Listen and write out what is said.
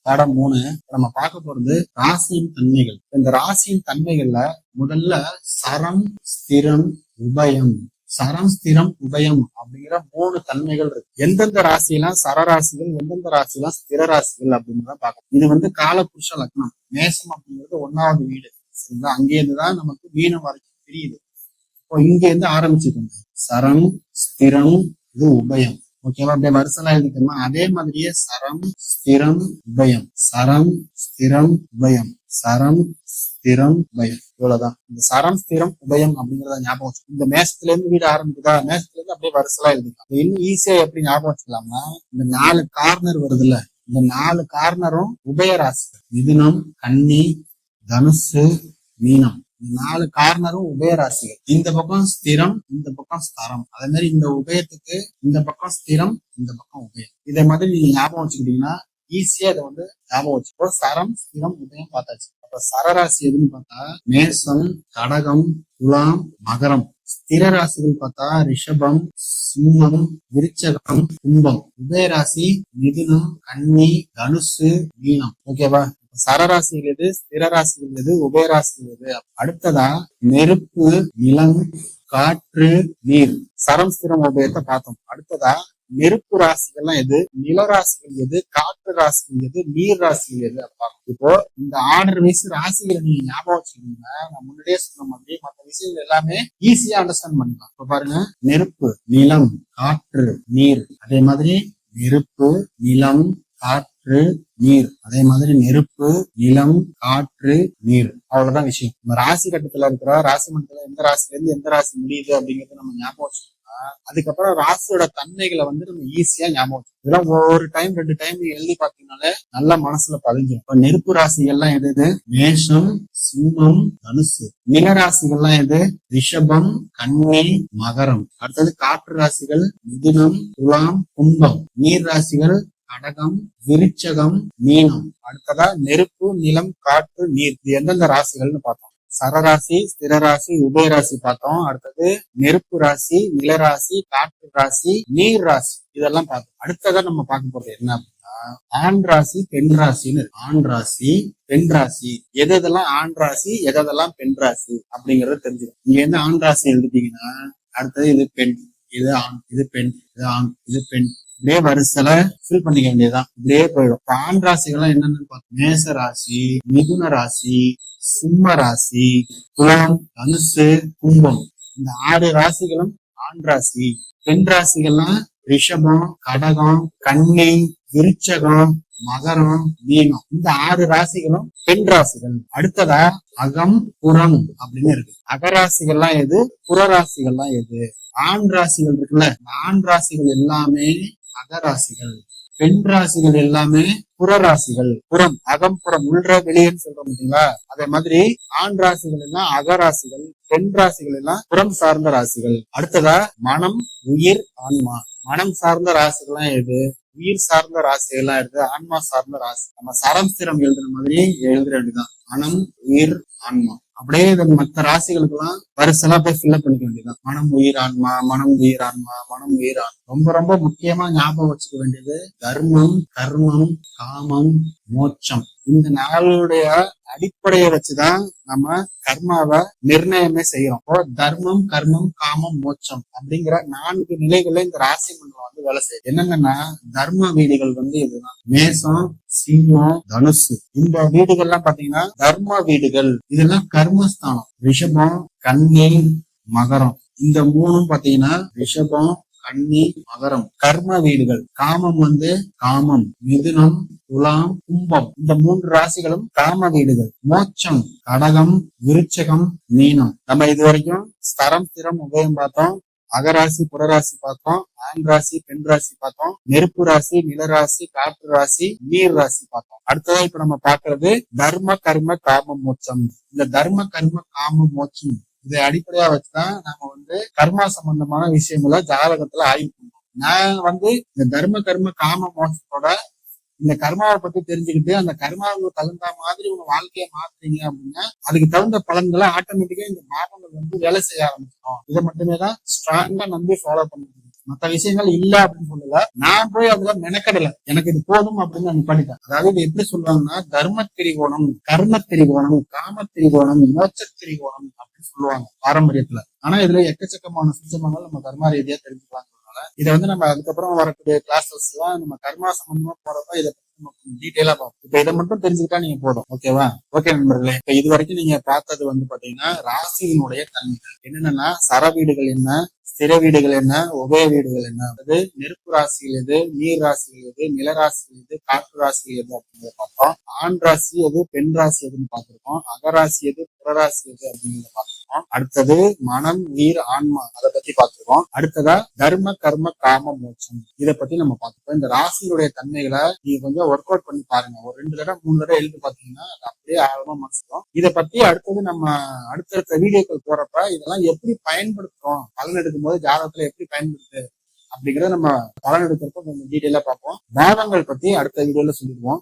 பாடம் 3 நம்ம பார்க்க போறது ராசியின் தன்மைகள். இந்த ராசியின் தன்மைகள்ல முதல்ல சரம், ஸ்திரம், உபயம். சரம், ஸ்திரம், உபயம் அப்படிங்கிற 3 தன்மைகள் இருக்கு. எந்தெந்த ராசியெல்லாம் சரராசிகள், எந்தெந்த ராசியெல்லாம் ஸ்திர ராசிகள் அப்படின்னு பார்க்கணும். இது காலபுருஷ லக்னம். மேசம் அப்படிங்கிறது 1வது வீடு. சரிங்களா? அங்கேருந்துதான் நமக்கு மீனம் வரைக்கும் தெரியுது. இப்போ இங்க இருந்து ஆரம்பிச்சுக்கோங்க. சரம், ஸ்திரம், இது உபயம். ஓகேவா? அப்படியே வருஷம் எழுதிக்கணுமா? அதே மாதிரியே சரம், ஸ்திரம், உபயம். சரம், ஸ்திரம், உபயம். சரம், ஸ்திரம், உபயம். இவ்வளவுதான். இந்த சரம், ஸ்திரம், உபயம் அப்படிங்கறத ஞாபகம் வச்சு, இந்த மேசத்துல இருந்து வீடு ஆரம்பிக்குதா, மேசத்துல இருந்து அப்படியே வருஷம் எழுதிக்கலாம். இன்னும் ஈஸியா எப்படி ஞாபகம் வச்சுக்கலாம்னா, இந்த 4 கார்னர் வருதுல்ல, இந்த 4 கார்னரும் உபயராசி. மிதுனம், கன்னி, தனுசு, மீனம். 4 கார்னரும் உபயராசிகள். இந்த பக்கம் ஸ்திரம், இந்த பக்கம் ஸ்தரம். அதே மாதிரி இந்த உபயத்துக்கு இந்த பக்கம் ஸ்திரம், இந்த பக்கம் உபயம். இதே மாதிரி நீங்க ஞாபகம் வச்சுக்கிட்டீங்கன்னா ஈஸியா இதை ஞாபகம் வச்சுக்கோ. சரம், ஸ்திரம், உபயம் பார்த்தாச்சு. அப்ப சரராசி எதுன்னு பார்த்தா மேசம், கடகம், துலாம், மகரம். ஸ்திர ராசிகள் பார்த்தா ரிஷபம், சிம்மம், விருச்சகம், கும்பம். உபயராசி மிதுனம், கன்னி, தனுசு, மீனம். ஓகேவா? சரராசிகள் எது, ஸ்திர ராசிகள் எது, உபயராசிகள் எது? அடுத்ததா நெருப்பு, நிலம், காற்று, நீர். சரம், ஸ்திரம், உபயத்தை பார்த்தோம். அடுத்ததா நெருப்பு ராசிகள்லாம் எது, நிலராசிகள் எது, காற்று ராசிகள் எது, நீர் ராசிகள் எது? இப்போ இந்த ஆர்டர் வைஸ் ராசிகளை நீங்க ஞாபகம் வச்சுக்கீங்கன்னா, நான் முன்னாடியே சொன்ன மாதிரி மற்ற விஷயங்கள் எல்லாமே ஈஸியா அண்டர்ஸ்டாண்ட் பண்ணலாம். இப்ப பாருங்க, நெருப்பு, நிலம், காற்று, நீர். அதே மாதிரி நெருப்பு, நிலம், காற்று, நீர். அதே மாதிரி நெருப்பு, நிலம், காற்று, நீர். அவ்வளவுதான் விஷயம். நம்ம ராசி கட்டத்துல இருக்கிற ராசி மண்டலத்துல எந்த ராசில இருந்து எந்த ராசி முடியுது அப்படிங்கறத நம்ம ஞாபகம் வச்சோம்னா, அதுக்கப்புறம் ராசியோட தன்மைகளை நம்ம ஈஸியா ஞாபகம் வச்சோம். இதெல்லாம் ஒரு டைம் 2 டைம் எழுதி பாத்தீங்கன்னாலே நல்லா மனசுல பதிஞ்சிடும். இப்ப நெருப்பு ராசிகள்லாம் எது, மேஷம், சிம்மம், தனுசு. நில ராசிகள்லாம் எது, ரிஷபம், கன்னி, மகரம். அடுத்தது காற்று ராசிகள் மிதுனம், துலாம், கும்பம். நீர் ராசிகள் கடகம், விருச்சகம், மீனம். அடுத்ததா நெருப்பு, நிலம், காற்று, நீர். இது எந்தெந்த ராசிகள்னு பார்த்தோம். சரராசி, ஸ்திரராசி, உபயராசி பார்த்தோம். அடுத்தது நெருப்பு ராசி, நிலராசி, காற்று ராசி, நீர் ராசி. இதெல்லாம் பார்த்தோம். அடுத்ததா நம்ம பார்க்க போறது என்ன அப்படின்னா, ஆண் ராசி, பெண் ராசின்னு. ஆண் ராசி, பெண் ராசி. எதெல்லாம் ஆண் ராசி, எதெல்லாம் பெண் ராசி அப்படிங்கறது தெரிஞ்சுக்கணும். இங்க இருந்து ஆண் ராசி எழுதிட்டீங்கன்னா அடுத்தது இது பெண், இது ஆண், இது பெண், இது ஆண், இது பெண். இப்படியே வரிசையில ஃபில் பண்ணிக்க வேண்டியதுதான். இப்படியே போயிடும். ஆண் ராசிகள்லாம் என்னன்னு பார்த்தோம். மேச ராசி, மிதுன ராசி, சிம்ம ராசி, துலாம், தனுசு, கும்பம். இந்த 6 ராசிகளும் ஆண் ராசி. பெண் ராசிகள்லாம் ரிஷபம், கடகம், கன்னி, விருச்சகம், மகரம், மீனம். இந்த 6 ராசிகளும் பெண் ராசிகள். அடுத்ததா அகம், புறம் அப்படின்னு இருக்கு. அகராசிகள்லாம் எது, புறராசிகள்லாம் எது? ஆண் ராசிகள் இருக்குல்ல, ஆண் ராசிகள் எல்லாமே அகராசிகள். பெண் ராசிகள் எல்லாமே புறராசிகள். புறம், அகம், புறம், உள்ற வெளியேன்னு சொல்றோம் பார்த்தீங்களா? அதே மாதிரி ஆண் ராசிகள் எல்லாம் அகராசிகள், பெண் ராசிகள் எல்லாம் புறம் சார்ந்த ராசிகள். அடுத்ததா மனம், உயிர், ஆன்மா. மனம் சார்ந்த ராசிகள்லாம் எது, உயிர் சார்ந்த ராசிகள்லாம் எடுத்து ஆன்மா சார்ந்த ராசி. நம்ம சரம், ஸ்திரம் எழுதுற மாதிரி எழுதுற வேண்டியதான். மனம், உயிர், ஆன்மா. அப்படியே மற்ற ராசிகளுக்கு எல்லாம் வரிசலா போய் ஃபில்அப் பண்ணிக்க வேண்டியதான். மனம், உயிர், ஆன்மா, மனம், உயிர், ஆன்மா, மனம், உயிர், ஆன்மா. ரொம்ப ரொம்ப முக்கியமா ஞாபகம் வச்சுக்க வேண்டியது தர்மம், கர்மம், காமம், மோட்சம். இந்த 4 அடிப்படையை வச்சுதான் நம்ம கர்மாவை நிர்ணயமே செய்யறோம். இப்போ தர்மம், கர்மம், காமம், மோட்சம் அப்படிங்கிற 4 நிலைகள்ல இந்த ராசி மண்டலம் வேலை செய்யும். என்னங்கன்னா தர்ம வீடுகள் இதுதான். மேசம், சிம்மம், தனுசு. இந்த வீடுகள்லாம் பாத்தீங்கன்னா தர்ம வீடுகள். இதெல்லாம் கர்மஸ்தானம். ரிஷபம், கன்னி, மகரம். இந்த 3 பாத்தீங்கன்னா ரிஷபம், கன்னி, மகரம் கர்ம வீடுகள். காமம் காமம், மிதுனம், துலாம், கும்பம். இந்த 3 ராசிகளும் காம வீடுகள். மோட்சம் கடகம், விருச்சகம், மீனம். நம்ம இது வரைக்கும் ஸ்தரம், ஸ்திரம், உபயம் பார்த்தோம். அகராசி, புறராசி பார்த்தோம். ஆண் ராசி, பெண் ராசி பார்த்தோம். நெருப்பு ராசி, நிலராசி, காற்று ராசி, நீர் ராசி பார்த்தோம். அடுத்ததா இப்ப நம்ம பாக்குறது தர்ம, கர்ம, காம, மோட்சம். இந்த தர்ம, கர்ம, காம, மோட்சம் இதை அடிப்படையா வச்சுதான் நம்ம கர்மா சம்பந்தமான விஷயங்களை ஜாதகத்துல ஆய்வு பண்ணுவோம். நான் இந்த தர்ம, கர்ம, காம, மோட்சத்தோட இந்த கர்மாவை பத்தி தெரிஞ்சுக்கிட்டு அந்த கர்மாவுக்கு தகுந்த மாதிரி உங்க வாழ்க்கையை மாத்துறீங்க அப்படின்னா அதுக்கு தகுந்த பலன்களை ஆட்டோமேட்டிக்கா இந்த பாவங்கள் வேலை செய்ய ஆரம்பிச்சிடும். இதை மட்டுமே தான் ஸ்ட்ராங்கா நம்பி ஃபாலோ பண்ணுங்க. மற்ற விஷயங்கள் இல்ல அப்படின்னு சொல்லல, நான் போய் அதுல மெனக்கடல, எனக்கு இது போதும் அப்படின்னு நான் நிப்பாட்டிட்டேன். அதாவது இது எப்படி சொல்லுவாங்கன்னா தர்ம திரிகோணம், கர்ம திரிகோணம், காம திரிகோணம், மோட்ச திரிகோணம் அப்படின்னு சொல்லுவாங்க பாரம்பரியத்துல. ஆனா இதுல எக்கச்சக்கமான சூட்சமங்கள் நம்ம கர்மா ரீதியா தெரிஞ்சுக்கலாம். இதை நம்ம அதுக்கப்புறம் வரக்கூடிய கிளாஸஸ் எல்லாம் நம்ம கர்மா சம்பந்தமா போறப்ப இதை டீடைலா பார்ப்போம். இப்ப இதை மட்டும் தெரிஞ்சுக்கிட்டா நீங்க போதும். ஓகேவா? ஓகே நண்பர்களே, இப்ப இது வரைக்கும் நீங்க பார்த்தது பாத்தீங்கன்னா ராசியினுடைய தன்மைகள் என்னென்னா, சர வீடுகள் என்ன, ஸ்திர வீடுகள் என்ன, உபய வீடுகள் என்ன, அதாவது நெருப்பு ராசிகள் எது, நீர் ராசிகள் எது, நிலராசிகள் எது, காற்று ராசிகள் எது அப்படிங்கிறத பார்த்தோம். ஆண் ராசி எது, பெண் ராசி எதுன்னு பார்த்திருக்கோம். அகராசி எது, புறராசி எது அப்படிங்கிறத பார்த்திருக்கோம். அடுத்தது மனம், உயிர், ஆன்மா, அதை பத்தி பார்த்திருக்கோம். அடுத்ததா தர்ம, கர்ம, காம, மோட்சம், இதை பத்தி நம்ம பார்த்திருக்கோம். இந்த ராசியுடைய தன்மைகளை நீங்க கொஞ்சம் ஒர்க் அவுட் பண்ணி பாருங்க. ஒரு 2 தடவை 3 தடவை எழுதி பாத்தீங்கன்னா அப்படியே ஆழமா மனசுக்கும். இதை பத்தி அடுத்தது நம்ம அடுத்தடுத்த வீடியோக்கள் போறப்ப இதெல்லாம் எப்படி பயன்படுத்துறோம், பலன் எடுக்கும் போது ஜாதகத்துல எப்படி பயன்படுத்து அப்படிங்கறத நம்ம பலன் எடுக்கிறப்ப கொஞ்சம் டீட்டெயிலா பார்ப்போம். பாவங்கள் பத்தி அடுத்த வீடியோல சொல்லிடுவோம்.